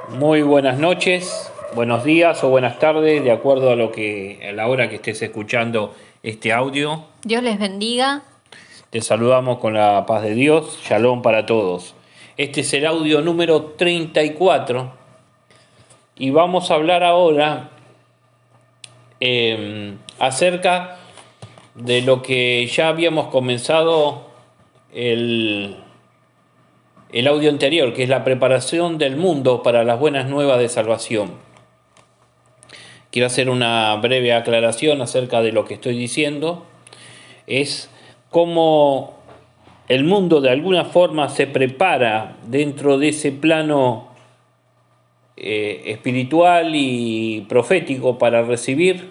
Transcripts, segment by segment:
Muy buenas noches, buenos días o buenas tardes, de acuerdo a la hora que estés escuchando este audio. Dios les bendiga. Te saludamos con la paz de Dios, shalom para todos. Este es el audio número 34 y vamos a hablar ahora acerca de lo que ya habíamos comenzado el audio anterior, que es la preparación del mundo para las buenas nuevas de salvación. Quiero hacer una breve aclaración acerca de lo que estoy diciendo. Es cómo el mundo de alguna forma se prepara dentro de ese plano espiritual y profético para recibir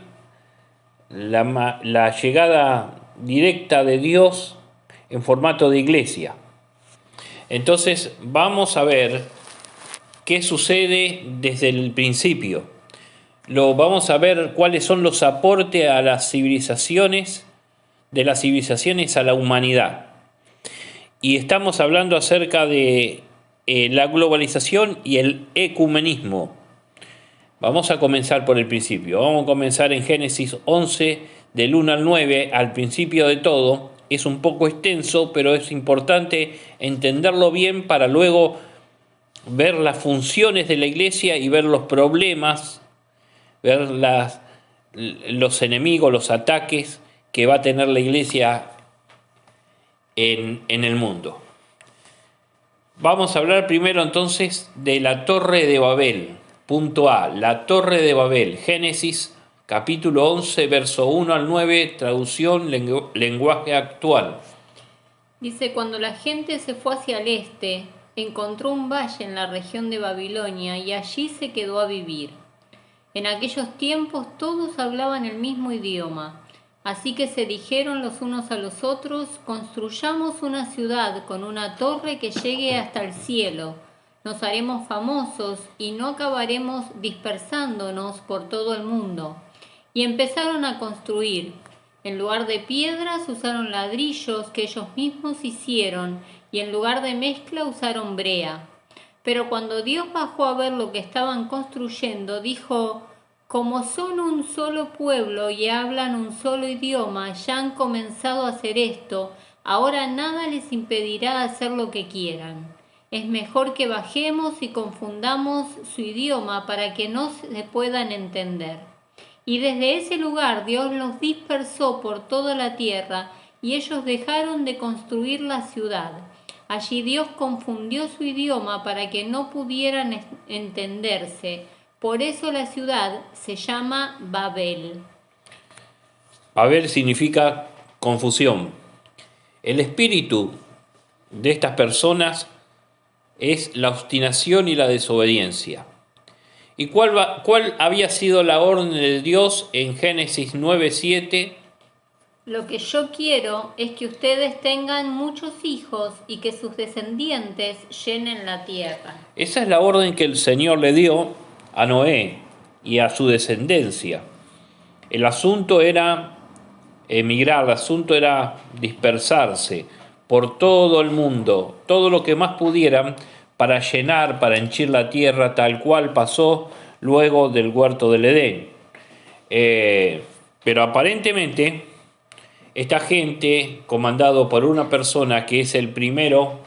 la llegada directa de Dios en formato de iglesia. Entonces vamos a ver qué sucede desde el principio. Vamos a ver cuáles son los aportes a las civilizaciones, de las civilizaciones a la humanidad. Y estamos hablando acerca de la globalización y el ecumenismo. Vamos a comenzar por el principio. Vamos a comenzar en Génesis 11, del 1 al 9, al principio de todo. Es un poco extenso, pero es importante entenderlo bien para luego ver las funciones de la iglesia y ver los problemas, ver los enemigos, los ataques que va a tener la iglesia en el mundo. Vamos a hablar primero entonces de la Torre de Babel. Punto A, la Torre de Babel. Génesis capítulo 11, verso 1 al 9, traducción, lenguaje actual. Dice, cuando la gente se fue hacia el este, encontró un valle en la región de Babilonia y allí se quedó a vivir. En aquellos tiempos todos hablaban el mismo idioma, así que se dijeron los unos a los otros, construyamos una ciudad con una torre que llegue hasta el cielo. Nos haremos famosos y no acabaremos dispersándonos por todo el mundo. Y empezaron a construir. En lugar de piedras usaron ladrillos que ellos mismos hicieron y en lugar de mezcla usaron brea. Pero cuando Dios bajó a ver lo que estaban construyendo, dijo, como son un solo pueblo y hablan un solo idioma, ya han comenzado a hacer esto, ahora nada les impedirá hacer lo que quieran. Es mejor que bajemos y confundamos su idioma para que no se puedan entender. Y desde ese lugar Dios los dispersó por toda la tierra y ellos dejaron de construir la ciudad. Allí Dios confundió su idioma para que no pudieran entenderse. Por eso la ciudad se llama Babel. Babel significa confusión. El espíritu de estas personas es la obstinación y la desobediencia. ¿Y cuál había sido la orden de Dios en Génesis 9:7? Lo que yo quiero es que ustedes tengan muchos hijos y que sus descendientes llenen la tierra. Esa es la orden que el Señor le dio a Noé y a su descendencia. El asunto era emigrar, el asunto era dispersarse por todo el mundo, todo lo que más pudieran, para llenar, para henchir la tierra, tal cual pasó luego del huerto del Edén. Pero aparentemente esta gente, comandado por una persona que es el primero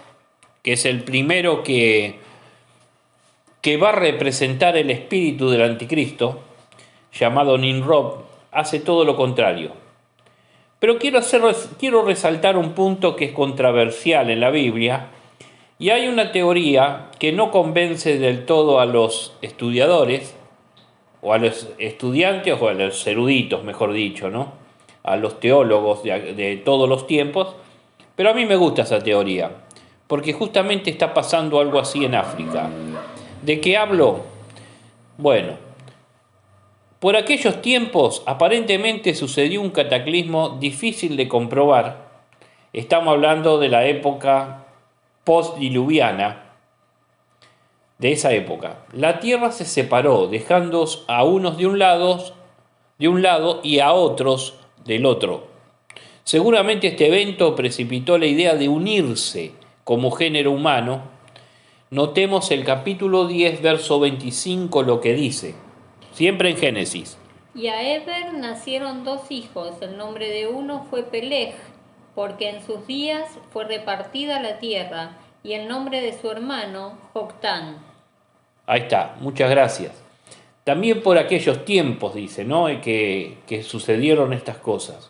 que va a representar el espíritu del anticristo, llamado Nimrod, hace todo lo contrario. Pero quiero resaltar un punto que es controversial en la Biblia, y hay una teoría que no convence del todo a los estudiadores, o a los estudiantes, o a los eruditos, mejor dicho, ¿no? A los teólogos de todos los tiempos, pero a mí me gusta esa teoría, porque justamente está pasando algo así en África. ¿De qué hablo? Bueno, por aquellos tiempos aparentemente sucedió un cataclismo difícil de comprobar. Estamos hablando de la época postdiluviana, de esa época. La tierra se separó, dejando a unos de un lado y a otros del otro. Seguramente este evento precipitó la idea de unirse como género humano Notemos el capítulo 10, verso 25, lo que dice, siempre en Génesis. Y a Eber nacieron 2 hijos. El nombre de uno fue Peleg, porque en sus días fue repartida la tierra, y el nombre de su hermano, Joctán. Ahí está, muchas gracias. También por aquellos tiempos, dice, ¿no? Que sucedieron estas cosas.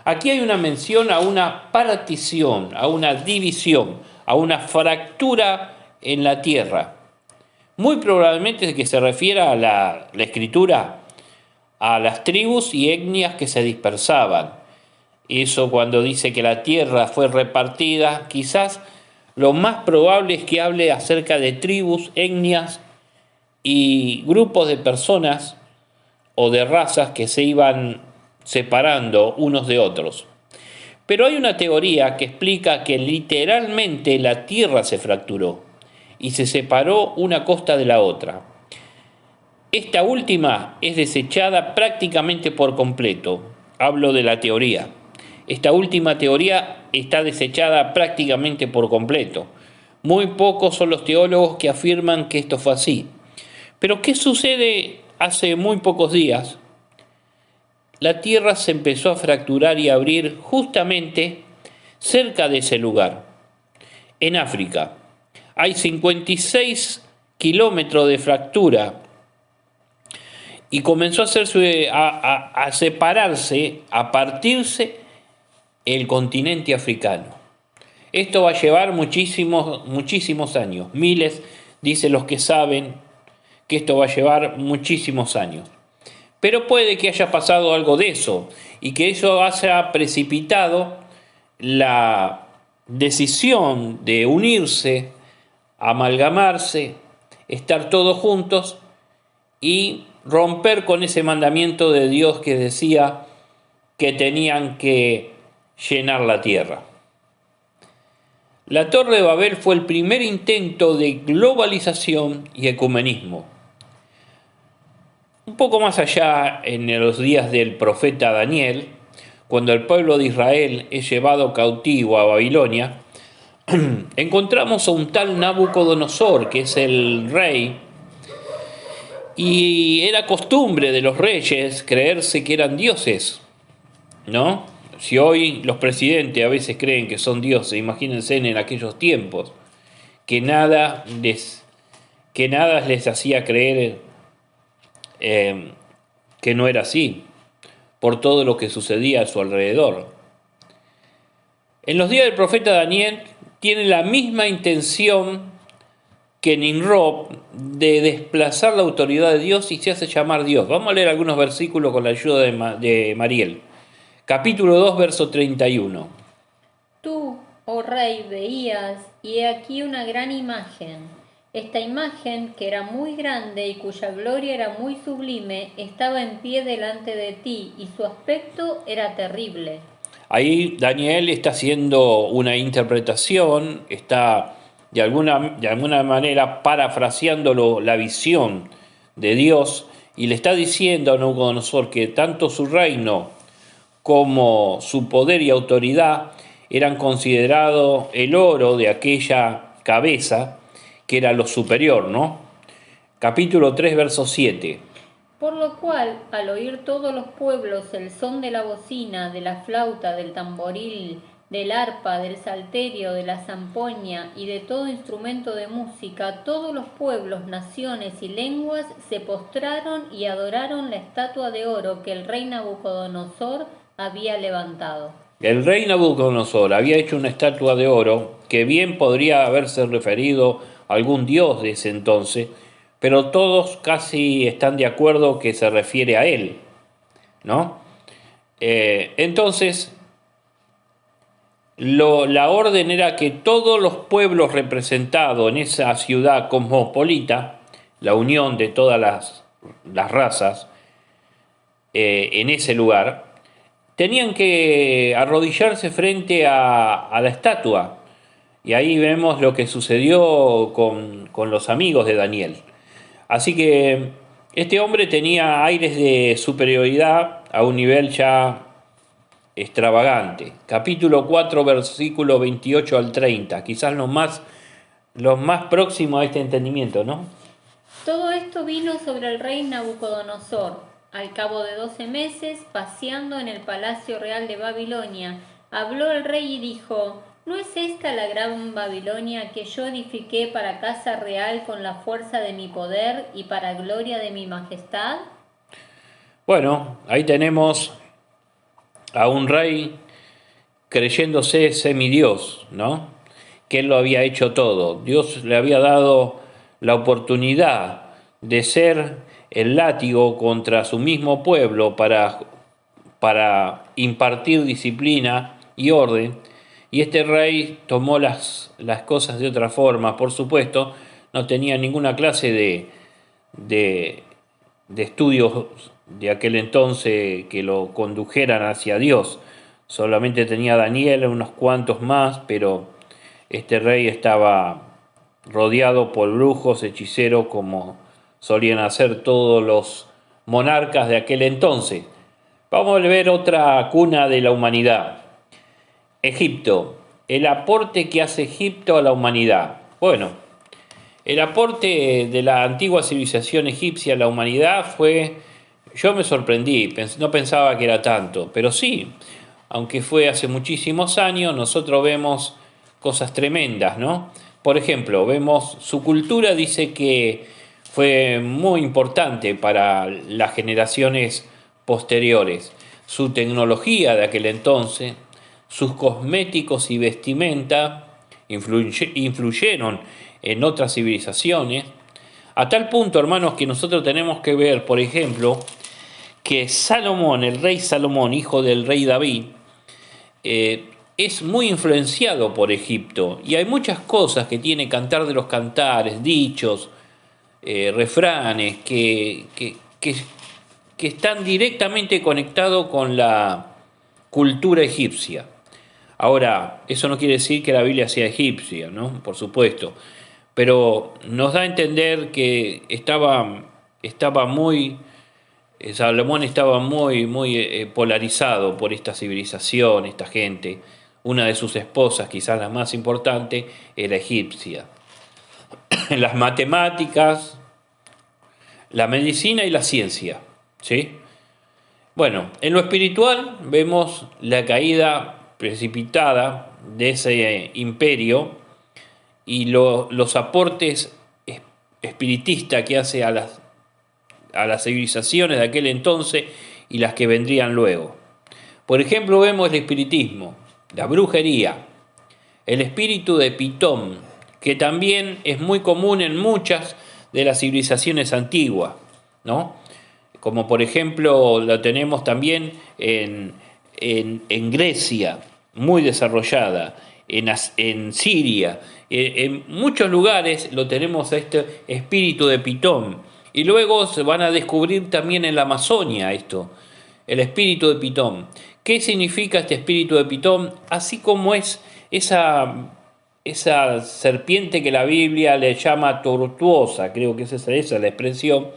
Aquí hay una mención a una partición, a una división, a una fractura en la tierra. Muy probablemente que se refiera a la escritura a las tribus y etnias que se dispersaban. Eso cuando dice que la tierra fue repartida, quizás lo más probable es que hable acerca de tribus, etnias y grupos de personas o de razas que se iban separando unos de otros. Pero hay una teoría que explica que literalmente la tierra se fracturó y se separó una costa de la otra. Esta última es desechada prácticamente por completo. Hablo de la teoría. Esta última teoría está desechada prácticamente por completo. Muy pocos son los teólogos que afirman que esto fue así. Pero ¿qué sucede hace muy pocos días? La tierra se empezó a fracturar y a abrir justamente cerca de ese lugar, en África. Hay 56 kilómetros de fractura y comenzó a separarse, a partirse el continente africano. Esto va a llevar muchísimos años. Miles, dicen los que saben, que esto va a llevar muchísimos años. Pero puede que haya pasado algo de eso y que eso haya precipitado la decisión de unirse, amalgamarse, estar todos juntos y romper con ese mandamiento de Dios que decía que tenían que llenar la tierra. La Torre de Babel fue el primer intento de globalización y ecumenismo. Un poco más allá, en los días del profeta Daniel, cuando el pueblo de Israel es llevado cautivo a Babilonia, encontramos a un tal Nabucodonosor, que es el rey, y era costumbre de los reyes creerse que eran dioses, ¿no? Si hoy los presidentes a veces creen que son dioses, imagínense en aquellos tiempos, que nada les hacía creer que no era así, por todo lo que sucedía a su alrededor. En los días del profeta Daniel tiene la misma intención que Nimrod de desplazar la autoridad de Dios y se hace llamar Dios. Vamos a leer algunos versículos con la ayuda de Mariel. Capítulo 2, verso 31. Tú, oh rey, veías, y he aquí una gran imagen. Esta imagen, que era muy grande y cuya gloria era muy sublime, estaba en pie delante de ti, y su aspecto era terrible. Ahí Daniel está haciendo una interpretación, está de alguna manera parafraseando la visión de Dios, y le está diciendo a Nabucodonosor que tanto su reino como su poder y autoridad eran considerados el oro de aquella cabeza, que era lo superior, ¿no? Capítulo 3, verso 7. Por lo cual, al oír todos los pueblos el son de la bocina, de la flauta, del tamboril, del arpa, del salterio, de la zampoña y de todo instrumento de música, todos los pueblos, naciones y lenguas se postraron y adoraron la estatua de oro que el rey Nabucodonosor había levantado. El rey Nabucodonosor había hecho una estatua de oro que bien podría haberse referido a algún dios de ese entonces, pero todos casi están de acuerdo que se refiere a él, ¿no? Entonces, la orden era que todos los pueblos representados en esa ciudad cosmopolita, la unión de todas las razas en ese lugar, tenían que arrodillarse frente a la estatua. Y ahí vemos lo que sucedió con los amigos de Daniel. Así que este hombre tenía aires de superioridad a un nivel ya extravagante. Capítulo 4, versículo 28 al 30, quizás lo más los más próximos a este entendimiento, ¿no? Todo esto vino sobre el rey Nabucodonosor. Al cabo de 12 meses, paseando en el palacio real de Babilonia, habló el rey y dijo: ¿No es esta la gran Babilonia que yo edifiqué para casa real con la fuerza de mi poder y para gloria de mi majestad? Bueno, ahí tenemos a un rey creyéndose semidios, ¿no? Que él lo había hecho todo. Dios le había dado la oportunidad de ser el látigo contra su mismo pueblo para impartir disciplina y orden. Y este rey tomó las cosas de otra forma. Por supuesto, no tenía ninguna clase de estudios de aquel entonces que lo condujeran hacia Dios. Solamente tenía Daniel, unos cuantos más, pero este rey estaba rodeado por brujos, hechiceros, como solían hacer todos los monarcas de aquel entonces. Vamos a ver otra cuna de la humanidad. Egipto. El aporte que hace Egipto a la humanidad. Bueno, el aporte de la antigua civilización egipcia a la humanidad fue... Yo me sorprendí, no pensaba que era tanto, pero sí, aunque fue hace muchísimos años, nosotros vemos cosas tremendas, ¿no? Por ejemplo, vemos su cultura, dice que fue muy importante para las generaciones posteriores. Su tecnología de aquel entonces, sus cosméticos y vestimenta influyeron en otras civilizaciones, a tal punto, hermanos, que nosotros tenemos que ver, por ejemplo, que Salomón, el rey Salomón, hijo del rey David, es muy influenciado por Egipto, y hay muchas cosas que tiene Cantar de los Cantares, dichos, refranes, que están directamente conectados con la cultura egipcia. Ahora, eso no quiere decir que la Biblia sea egipcia, ¿no? Por supuesto, pero nos da a entender que Salomón estaba muy polarizado por esta civilización, esta gente. Una de sus esposas, quizás la más importante, era egipcia. Las matemáticas, la medicina y la ciencia, ¿sí? Bueno, en lo espiritual vemos la caída precipitada de ese imperio y los aportes espiritistas que hace a las civilizaciones de aquel entonces y las que vendrían luego. Por ejemplo, vemos el espiritismo, la brujería, el espíritu de Pitón, que también es muy común en muchas de las civilizaciones antiguas, ¿no? Como por ejemplo lo tenemos también en Grecia, muy desarrollada, en Siria, en muchos lugares lo tenemos a este espíritu de Pitón. Y luego se van a descubrir también en la Amazonia esto, el espíritu de Pitón. ¿Qué significa este espíritu de Pitón? Así como es esa serpiente que la Biblia le llama tortuosa, creo que esa es la expresión,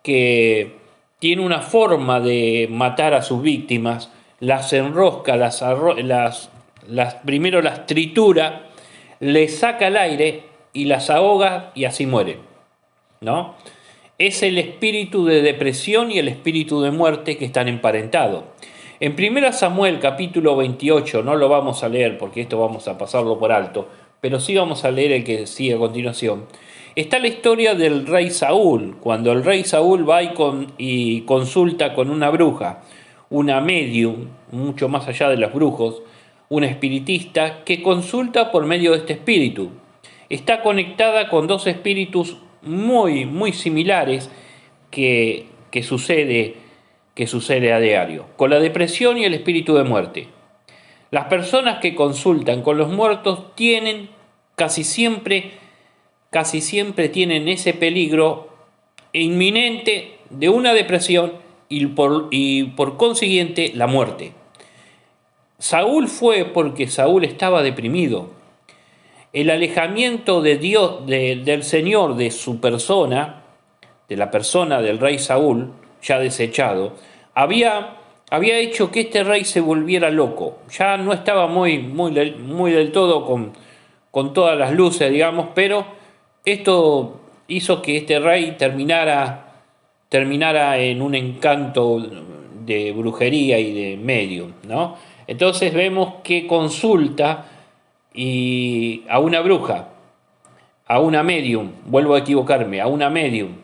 que tiene una forma de matar a sus víctimas, las enrosca, primero las tritura, les saca el aire y las ahoga y así mueren, ¿no? Es el espíritu de depresión y el espíritu de muerte que están emparentados. En 1 Samuel capítulo 28, no lo vamos a leer porque esto vamos a pasarlo por alto, pero sí vamos a leer el que sigue a continuación. Está la historia del rey Saúl, cuando el rey Saúl va y consulta con una bruja, una medium, mucho más allá de los brujos, una espiritista que consulta por medio de este espíritu. Está conectada con dos espíritus muy similares que sucede a diario, con la depresión y el espíritu de muerte. Las personas que consultan con los muertos tienen casi siempre tienen ese peligro inminente de una depresión y por consiguiente la muerte. Saúl fue porque Saúl estaba deprimido. El alejamiento de Dios, del Señor, de su persona, de la persona del rey Saúl, ya desechado, había hecho que este rey se volviera loco. Ya no estaba muy del todo con todas las luces, digamos, pero esto hizo que este rey terminara en un encanto de brujería y de medium, ¿no? Entonces vemos que consulta a una bruja, a una medium, vuelvo a equivocarme, a una medium,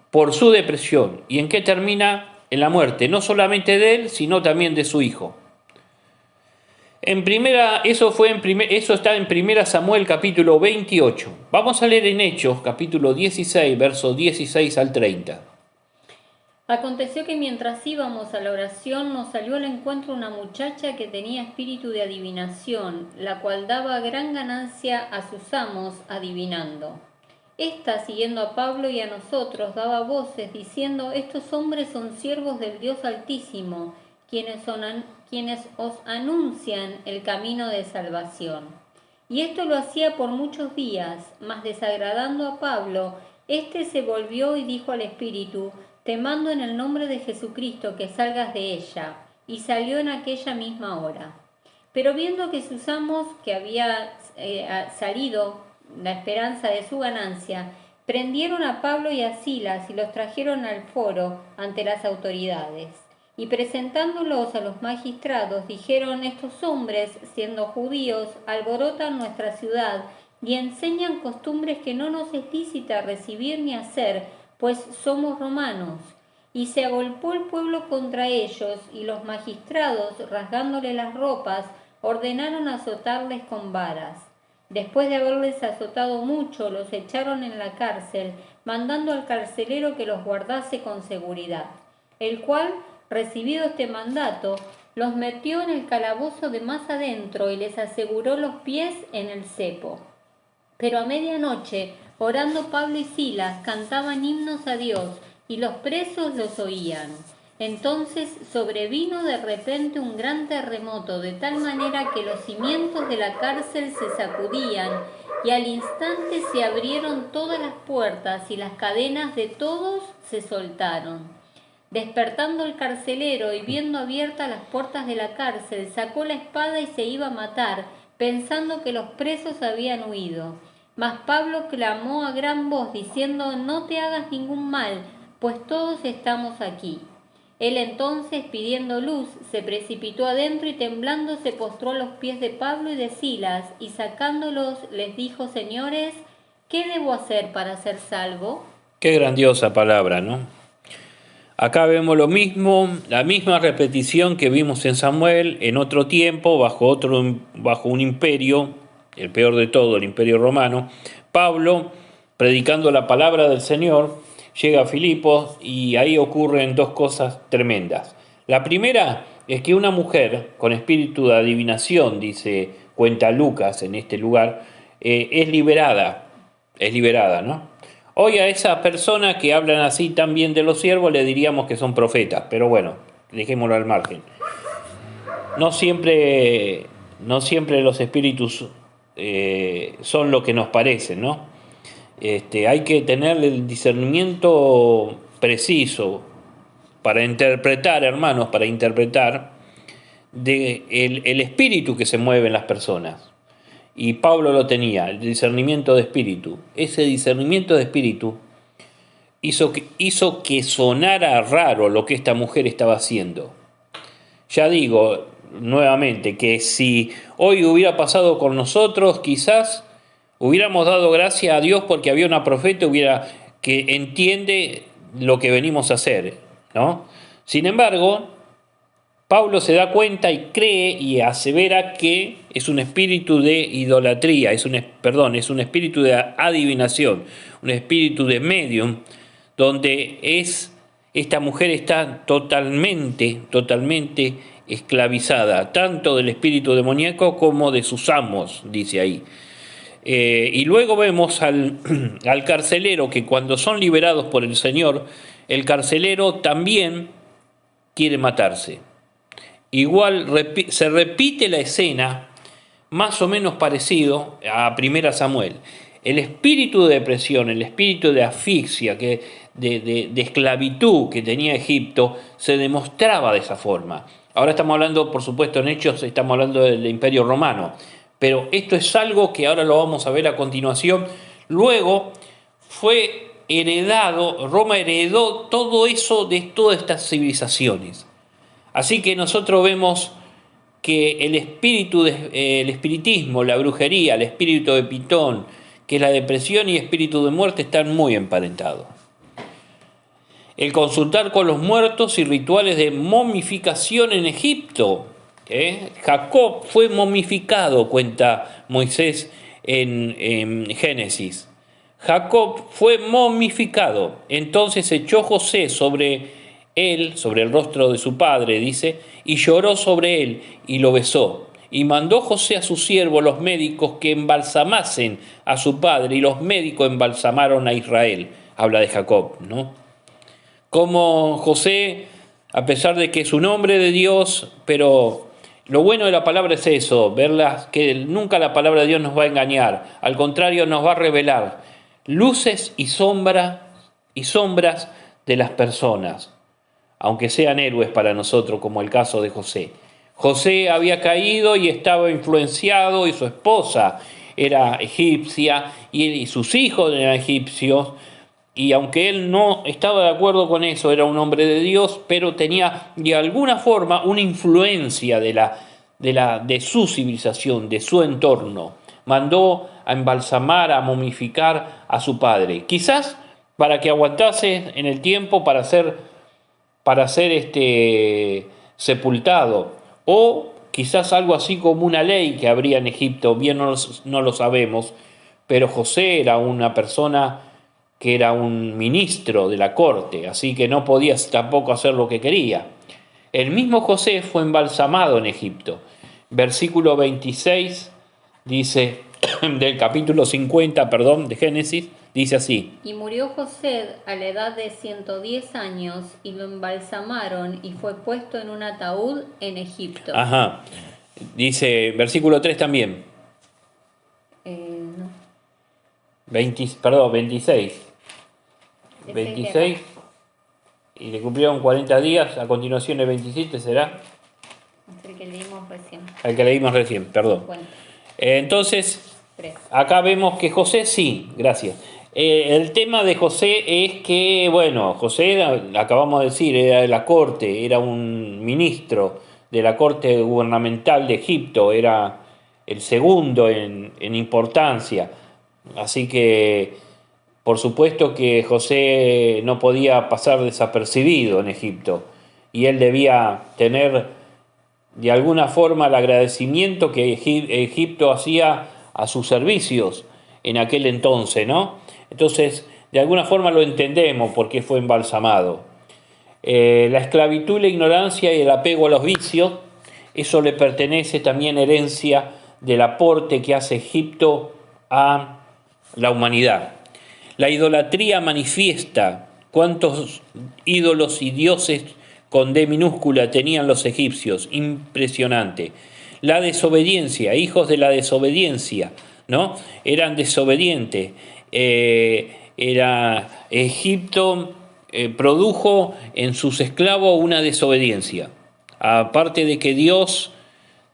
por su depresión. ¿Y en qué termina? En la muerte, no solamente de él, sino también de su hijo. Eso está en 1 Samuel capítulo 28. Vamos a leer en Hechos capítulo 16, versos 16 al 30. Aconteció que mientras íbamos a la oración nos salió al encuentro una muchacha que tenía espíritu de adivinación, la cual daba gran ganancia a sus amos adivinando. Esta, siguiendo a Pablo y a nosotros, daba voces diciendo: estos hombres son siervos del Dios Altísimo, quienes os anuncian el camino de salvación. Y esto lo hacía por muchos días, mas desagradando a Pablo, éste se volvió y dijo al espíritu: te mando en el nombre de Jesucristo que salgas de ella. Y salió en aquella misma hora. Pero viendo que sus amos, que había salido la esperanza de su ganancia, prendieron a Pablo y a Silas y los trajeron al foro ante las autoridades. Y presentándolos a los magistrados, dijeron: estos hombres, siendo judíos, alborotan nuestra ciudad y enseñan costumbres que no nos es lícita recibir ni hacer, pues somos romanos. Y se agolpó el pueblo contra ellos, y los magistrados, rasgándole las ropas, ordenaron azotarles con varas. Después de haberles azotado mucho, los echaron en la cárcel, mandando al carcelero que los guardase con seguridad, el cual, recibido este mandato, los metió en el calabozo de más adentro y les aseguró los pies en el cepo. Pero a medianoche, orando Pablo y Silas, cantaban himnos a Dios, y los presos los oían. Entonces sobrevino de repente un gran terremoto, de tal manera que los cimientos de la cárcel se sacudían, y al instante se abrieron todas las puertas, y las cadenas de todos se soltaron. Despertando el carcelero y viendo abiertas las puertas de la cárcel, sacó la espada y se iba a matar, pensando que los presos habían huido. Mas Pablo clamó a gran voz, diciendo: no te hagas ningún mal, pues todos estamos aquí. Él entonces, pidiendo luz, se precipitó adentro y temblando se postró a los pies de Pablo y de Silas, y sacándolos les dijo: señores, ¿qué debo hacer para ser salvo? Qué grandiosa palabra, ¿no? Acá vemos lo mismo, la misma repetición que vimos en Samuel en otro tiempo, bajo un imperio, el peor de todo, el imperio romano. Pablo, predicando la palabra del Señor, llega a Filipos y ahí ocurren dos cosas tremendas. La primera es que una mujer con espíritu de adivinación, cuenta Lucas en este lugar, es liberada, ¿no? Hoy a esas personas que hablan así tan bien de los siervos le diríamos que son profetas, pero bueno, dejémoslo al margen. No siempre los espíritus son lo que nos parecen, ¿no? Hay que tener el discernimiento preciso para interpretar, hermanos, el espíritu que se mueve en las personas. Y Pablo lo tenía, el discernimiento de espíritu. Ese discernimiento de espíritu hizo que sonara raro lo que esta mujer estaba haciendo. Ya digo nuevamente que si hoy hubiera pasado con nosotros, quizás hubiéramos dado gracias a Dios porque había una profeta que entiende lo que venimos a hacer, ¿no? Sin embargo, Pablo se da cuenta y cree y asevera que es un espíritu de idolatría, es un espíritu de adivinación, un espíritu de medium, donde esta mujer está totalmente esclavizada, tanto del espíritu demoníaco como de sus amos, dice ahí. Y luego vemos al carcelero, que cuando son liberados por el Señor, el carcelero también quiere matarse. Igual se repite la escena, más o menos parecido a 1 Samuel. El espíritu de depresión, el espíritu de asfixia, de esclavitud que tenía Egipto, se demostraba de esa forma. Ahora estamos hablando, por supuesto, en Hechos, estamos hablando del Imperio Romano, pero esto es algo que ahora lo vamos a ver a continuación. Luego fue heredado, Roma heredó todo eso de todas estas civilizaciones. Así que nosotros vemos que el espiritismo, la brujería, el espíritu de Pitón, que es la depresión y espíritu de muerte, están muy emparentados. El consultar con los muertos y rituales de momificación en Egipto. Jacob fue momificado, cuenta Moisés en Génesis. Jacob fue momificado. Entonces echó José sobre él, sobre el rostro de su padre, dice, y lloró sobre él y lo besó. Y mandó José a sus siervos, los médicos, que embalsamasen a su padre, y los médicos embalsamaron a Israel. Habla de Jacob, ¿no? Como José, a pesar de que es un hombre de Dios, pero lo bueno de la palabra es eso, verlas, que nunca la palabra de Dios nos va a engañar, al contrario nos va a revelar luces y sombras de las personas, aunque sean héroes para nosotros, como el caso de José. José había caído y estaba influenciado, y su esposa era egipcia, y sus hijos eran egipcios, y aunque él no estaba de acuerdo con eso, era un hombre de Dios, pero tenía de alguna forma una influencia de su civilización, de su entorno. Mandó a embalsamar, a momificar a su padre, quizás para que aguantase en el tiempo para ser sepultado, o quizás algo así como una ley que habría en Egipto, bien no lo sabemos, pero José era una persona que era un ministro de la corte, así que no podía tampoco hacer lo que quería. El mismo José fue embalsamado en Egipto. Versículo 26 dice, del capítulo 50, de Génesis, dice así. Y murió José a la edad de 110 años, y lo embalsamaron, y fue puesto en un ataúd en Egipto. Ajá. Dice, versículo 3 también. No. 26. 26. Y le cumplieron 40 días, a continuación el 27 será. El que leímos recién. El que leímos recién, perdón. Bueno. Entonces, acá vemos que José, sí, gracias. El tema de José es que, bueno, José, acabamos de decir, era de la corte, era un ministro de la corte gubernamental de Egipto, era el segundo en importancia. Así que, por supuesto que José no podía pasar desapercibido en Egipto, y él debía tener de alguna forma el agradecimiento que Egipto hacía a sus servicios en aquel entonces, ¿no? Entonces, de alguna forma lo entendemos por qué fue embalsamado. La esclavitud, la ignorancia y el apego a los vicios, eso le pertenece también herencia del aporte que hace Egipto a la humanidad. La idolatría manifiesta, cuántos ídolos y dioses con D minúscula tenían los egipcios, impresionante. La desobediencia, hijos de la desobediencia, ¿no? Eran desobedientes. Egipto produjo en sus esclavos una desobediencia. Aparte de que Dios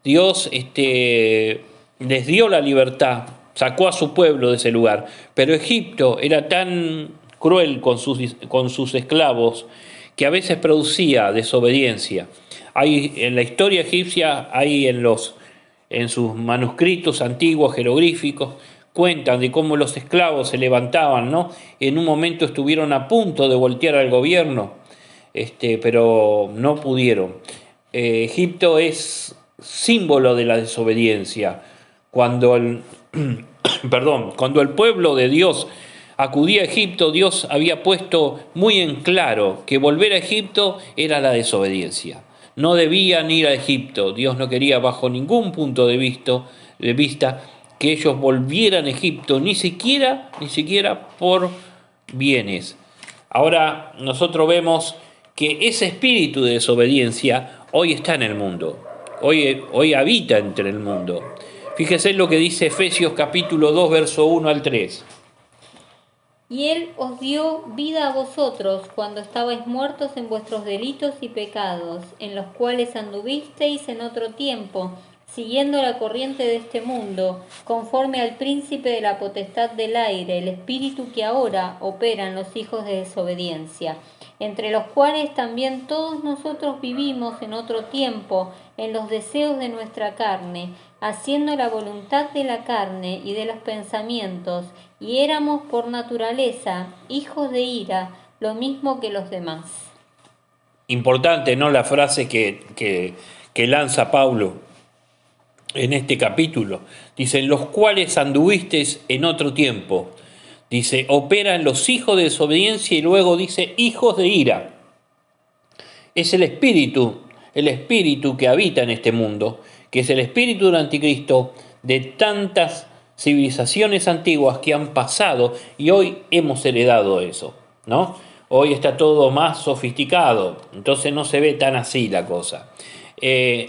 les dio la libertad, sacó a su pueblo de ese lugar, pero Egipto era tan cruel con sus esclavos que a veces producía desobediencia. Hay en la historia egipcia, hay en sus manuscritos antiguos jeroglíficos, cuentan de cómo los esclavos se levantaban, ¿no? En un momento estuvieron a punto de voltear al gobierno, pero no pudieron. Egipto es símbolo de la desobediencia. Cuando el pueblo de Dios acudía a Egipto, Dios había puesto muy en claro que volver a Egipto era la desobediencia. No debían ir a Egipto. Dios no quería bajo ningún punto de vista que ellos volvieran a Egipto, ni siquiera por bienes. Ahora nosotros vemos que ese espíritu de desobediencia hoy está en el mundo, hoy habita entre el mundo. Fíjese lo que dice Efesios capítulo 2, verso 1 al 3. Y Él os dio vida a vosotros cuando estabais muertos en vuestros delitos y pecados, en los cuales anduvisteis en otro tiempo, siguiendo la corriente de este mundo, conforme al príncipe de la potestad del aire, el espíritu que ahora opera en los hijos de desobediencia, entre los cuales también todos nosotros vivimos en otro tiempo en los deseos de nuestra carne, haciendo la voluntad de la carne y de los pensamientos, y éramos por naturaleza hijos de ira, lo mismo que los demás. Importante, ¿no? La frase que lanza Pablo en este capítulo. Dice, los cuales anduvisteis en otro tiempo. Dice, operan los hijos de desobediencia y luego dice, hijos de ira. Es el espíritu que habita en este mundo, que es el espíritu del anticristo de tantas civilizaciones antiguas que han pasado y hoy hemos heredado eso, ¿no? Hoy está todo más sofisticado, entonces no se ve tan así la cosa.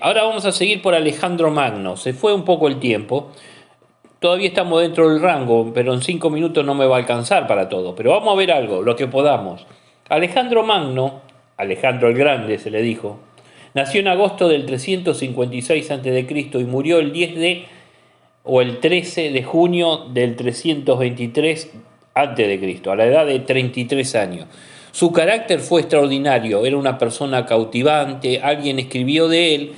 Ahora vamos a seguir por Alejandro Magno. Se fue un poco el tiempo, todavía estamos dentro del rango, pero en 5 minutos no me va a alcanzar para todo. Pero vamos a ver algo, lo que podamos. Alejandro Magno, Alejandro el Grande se le dijo, nació en agosto del 356 a.C. y murió el 13 de junio del 323 a.C., a la edad de 33 años. Su carácter fue extraordinario, era una persona cautivante. Alguien escribió de él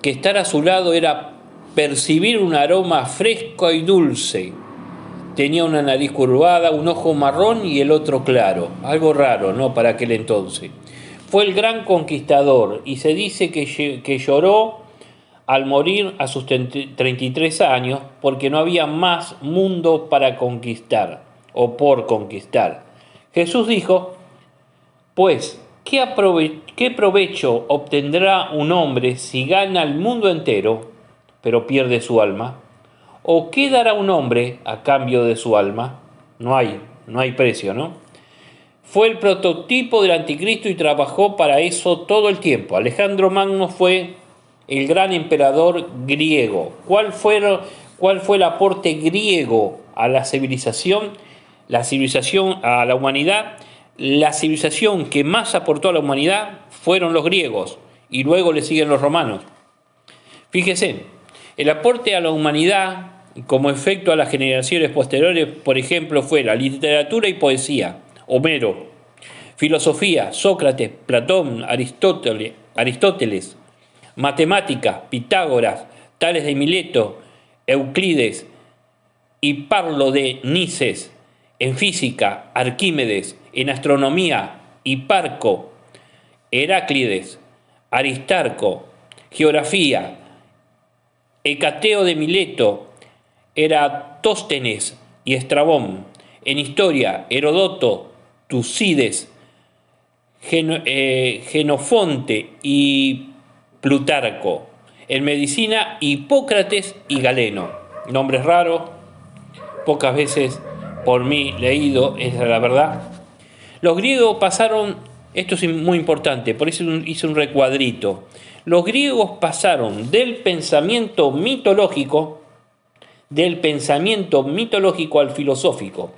que estar a su lado era percibir un aroma fresco y dulce. Tenía una nariz curvada, un ojo marrón y el otro claro, algo raro, ¿no?, para aquel entonces. Fue el gran conquistador y se dice que lloró al morir a sus 33 años porque no había más mundo para conquistar o por conquistar. Jesús dijo, pues, ¿qué provecho obtendrá un hombre si gana el mundo entero, pero pierde su alma? ¿O qué dará un hombre a cambio de su alma? No hay precio, ¿no? Fue el prototipo del anticristo y trabajó para eso todo el tiempo. Alejandro Magno fue el gran emperador griego. ¿Cuál fue el aporte griego a la civilización a la humanidad? La civilización que más aportó a la humanidad fueron los griegos y luego le siguen los romanos. Fíjese, el aporte a la humanidad como efecto a las generaciones posteriores, por ejemplo, fue la literatura y poesía, Homero, filosofía, Sócrates, Platón, Aristóteles, matemática, Pitágoras, Tales de Mileto, Euclides y Parlo de Nices, en física, Arquímedes, en astronomía, Hiparco, Heráclides, Aristarco, geografía, Hecateo de Mileto, Eratóstenes y Estrabón, en historia, Heródoto, Tucídides, Genofonte y Plutarco, en medicina, Hipócrates y Galeno. Nombres raros, pocas veces por mí leído, es la verdad. Los griegos pasaron, esto es muy importante, por eso hice un recuadrito. Los griegos pasaron del pensamiento mitológico al filosófico,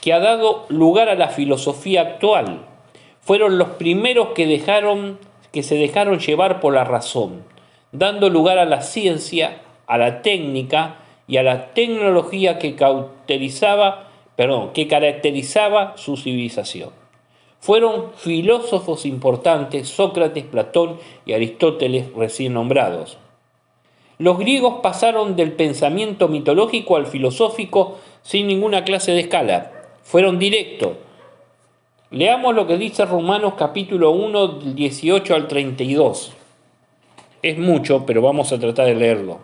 que ha dado lugar a la filosofía actual. Fueron los primeros que se dejaron llevar por la razón, dando lugar a la ciencia, a la técnica y a la tecnología que caracterizaba su civilización. Fueron filósofos importantes, Sócrates, Platón y Aristóteles recién nombrados. Los griegos pasaron del pensamiento mitológico al filosófico sin ninguna clase de escala. Fueron directos. Leamos lo que dice Romanos capítulo 1, del 18 al 32. Es mucho, pero vamos a tratar de leerlo.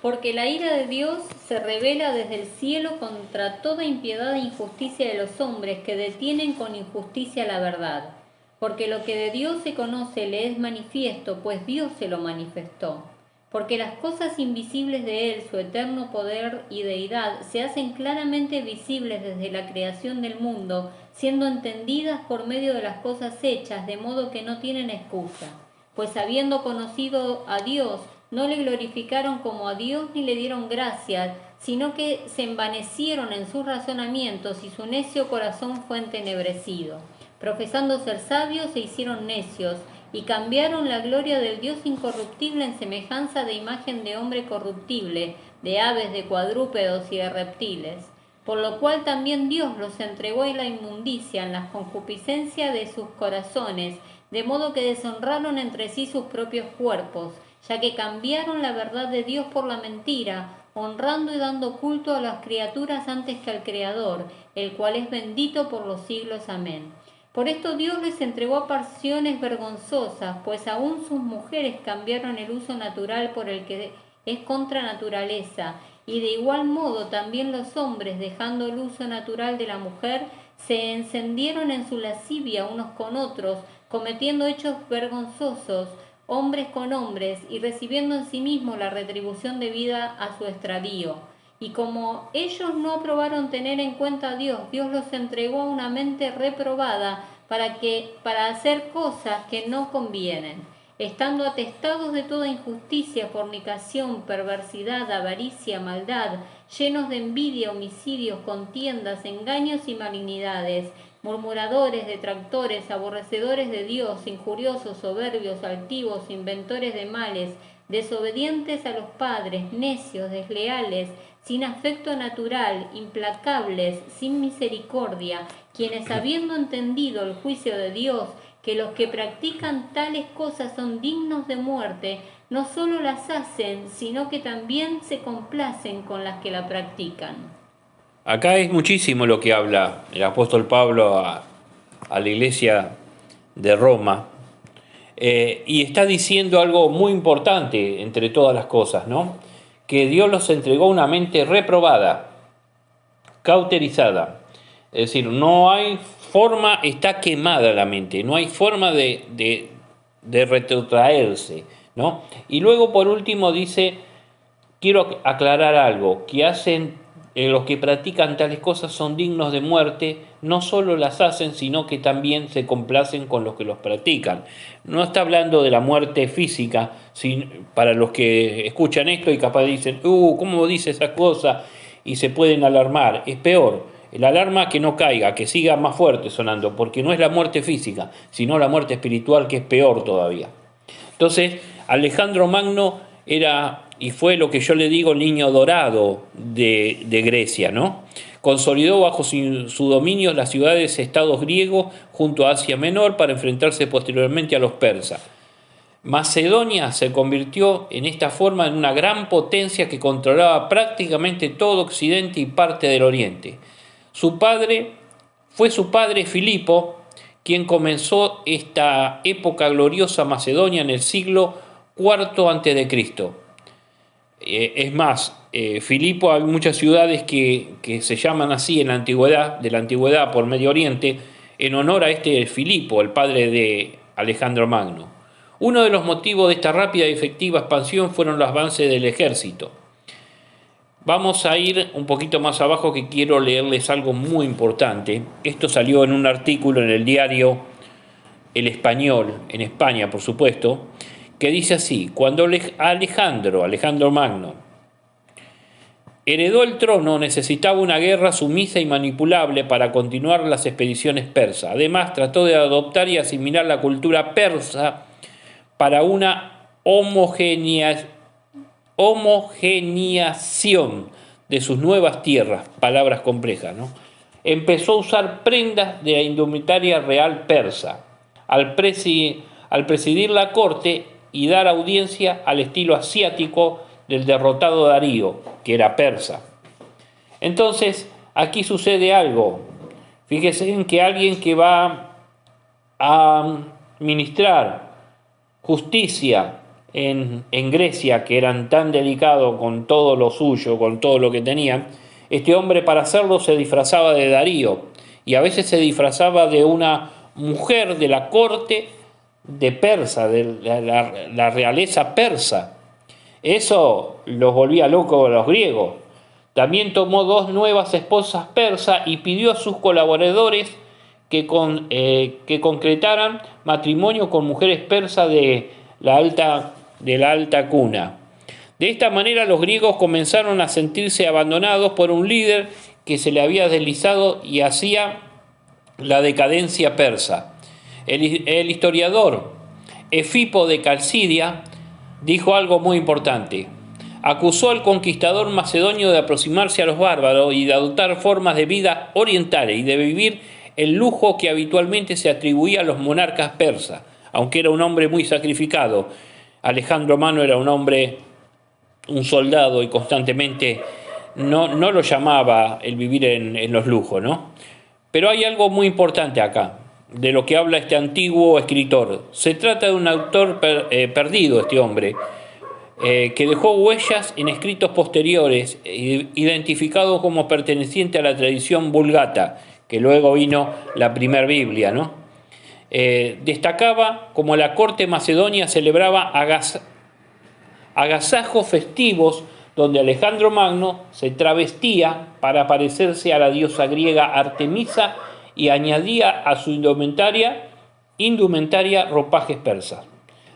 Porque la ira de Dios se revela desde el cielo contra toda impiedad e injusticia de los hombres que detienen con injusticia la verdad. Porque lo que de Dios se conoce le es manifiesto, pues Dios se lo manifestó. Porque las cosas invisibles de Él, su eterno poder y deidad, se hacen claramente visibles desde la creación del mundo, siendo entendidas por medio de las cosas hechas, de modo que no tienen excusa. Pues habiendo conocido a Dios, no le glorificaron como a Dios ni le dieron gracias, sino que se envanecieron en sus razonamientos y su necio corazón fue entenebrecido. Profesando ser sabios, se hicieron necios y cambiaron la gloria del Dios incorruptible en semejanza de imagen de hombre corruptible, de aves, de cuadrúpedos y de reptiles. Por lo cual también Dios los entregó a la inmundicia en la concupiscencia de sus corazones, de modo que deshonraron entre sí sus propios cuerpos, ya que cambiaron la verdad de Dios por la mentira, honrando y dando culto a las criaturas antes que al Creador, el cual es bendito por los siglos. Amén. Por esto Dios les entregó a pasiones vergonzosas, pues aún sus mujeres cambiaron el uso natural por el que es contra naturaleza, y de igual modo también los hombres, dejando el uso natural de la mujer, se encendieron en su lascivia unos con otros, cometiendo hechos vergonzosos, hombres con hombres, y recibiendo en sí mismos la retribución debida a su extravío. Y como ellos no aprobaron tener en cuenta a Dios, Dios los entregó a una mente reprobada para hacer cosas que no convienen, estando atestados de toda injusticia, fornicación, perversidad, avaricia, maldad, llenos de envidia, homicidios, contiendas, engaños y malignidades, murmuradores, detractores, aborrecedores de Dios, injuriosos, soberbios, altivos, inventores de males, desobedientes a los padres, necios, desleales, sin afecto natural, implacables, sin misericordia, quienes habiendo entendido el juicio de Dios, que los que practican tales cosas son dignos de muerte, no solo las hacen, sino que también se complacen con las que la practican. Acá es muchísimo lo que habla el apóstol Pablo a la iglesia de Roma, y está diciendo algo muy importante entre todas las cosas, ¿no? Que Dios los entregó una mente reprobada, cauterizada. Es decir, no hay forma, está quemada la mente, no hay forma de retrotraerse, ¿no? Y luego por último dice, quiero aclarar algo, que los que practican tales cosas son dignos de muerte, no solo las hacen, sino que también se complacen con los que los practican. No está hablando de la muerte física, para los que escuchan esto y capaz dicen, ¿cómo dice esa cosa? Y se pueden alarmar. Es peor, el alarma que no caiga, que siga más fuerte sonando, porque no es la muerte física, sino la muerte espiritual, que es peor todavía. Entonces, Alejandro Magno era y fue lo que yo le digo niño dorado de Grecia, ¿no? Consolidó bajo su dominio las ciudades-estados griegos junto a Asia Menor para enfrentarse posteriormente a los persas. Macedonia se convirtió en esta forma en una gran potencia que controlaba prácticamente todo Occidente y parte del Oriente. Fue su padre Filipo quien comenzó esta época gloriosa macedonia en el siglo IV a.C. Es más, Filipo, hay muchas ciudades que se llaman así de la antigüedad por Medio Oriente, en honor a este Filipo, el padre de Alejandro Magno. Uno de los motivos de esta rápida y efectiva expansión fueron los avances del ejército. Vamos a ir un poquito más abajo, que quiero leerles algo muy importante. Esto salió en un artículo en el diario El Español, en España por supuesto, que dice así: cuando Alejandro Magno heredó el trono, necesitaba una guerra sumisa y manipulable para continuar las expediciones persas. Además, trató de adoptar y asimilar la cultura persa para una homogeneización de sus nuevas tierras, palabras complejas, ¿no? Empezó a usar prendas de la indumentaria real persa, al presidir la corte y dar audiencia al estilo asiático del derrotado Darío, que era persa. Entonces, aquí sucede algo. Fíjense en que alguien que va a ministrar justicia en Grecia, que eran tan delicados con todo lo suyo, con todo lo que tenían, este hombre para hacerlo se disfrazaba de Darío, y a veces se disfrazaba de una mujer de la corte de Persa, de la realeza persa. Eso los volvía locos a los griegos. También tomó 2 nuevas esposas persas y pidió a sus colaboradores que concretaran matrimonio con mujeres persas de la alta cuna. De esta manera los griegos comenzaron a sentirse abandonados por un líder que se le había deslizado y hacía la decadencia persa. El historiador Efipo de Calcidia dijo algo muy importante. Acusó al conquistador macedonio de aproximarse a los bárbaros y de adoptar formas de vida orientales y de vivir el lujo que habitualmente se atribuía a los monarcas persas, aunque era un hombre muy sacrificado. Alejandro Magno era un soldado y constantemente no lo llamaba el vivir en los lujos, ¿no? Pero hay algo muy importante acá, de lo que habla este antiguo escritor. Se trata de un autor perdido, este hombre, que dejó huellas en escritos posteriores, identificado como perteneciente a la tradición vulgata, que luego vino la primer Biblia, ¿no? Destacaba como la corte macedonia celebraba agasajos festivos donde Alejandro Magno se travestía para parecerse a la diosa griega Artemisa y añadía a su indumentaria ropajes persas.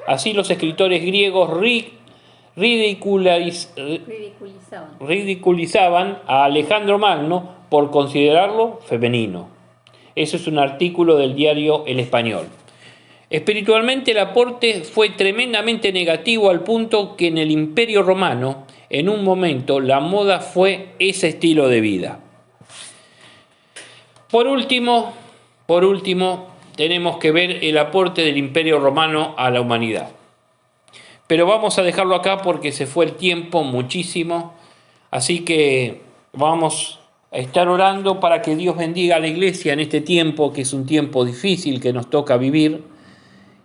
Así los escritores griegos ridiculizaban a Alejandro Magno por considerarlo femenino. Ese es un artículo del diario El Español. Espiritualmente el aporte fue tremendamente negativo al punto que en el Imperio Romano, en un momento, la moda fue ese estilo de vida. Por último, tenemos que ver el aporte del Imperio Romano a la humanidad. Pero vamos a dejarlo acá porque se fue el tiempo muchísimo, así que vamos a estar orando para que Dios bendiga a la iglesia en este tiempo, que es un tiempo difícil que nos toca vivir,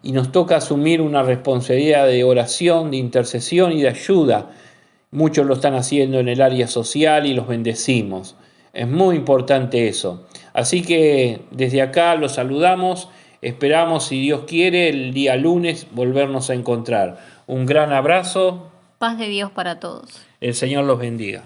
y nos toca asumir una responsabilidad de oración, de intercesión y de ayuda. Muchos lo están haciendo en el área social y los bendecimos. Es muy importante eso. Así que desde acá los saludamos. Esperamos, si Dios quiere, el día lunes volvernos a encontrar. Un gran abrazo. Paz de Dios para todos. El Señor los bendiga.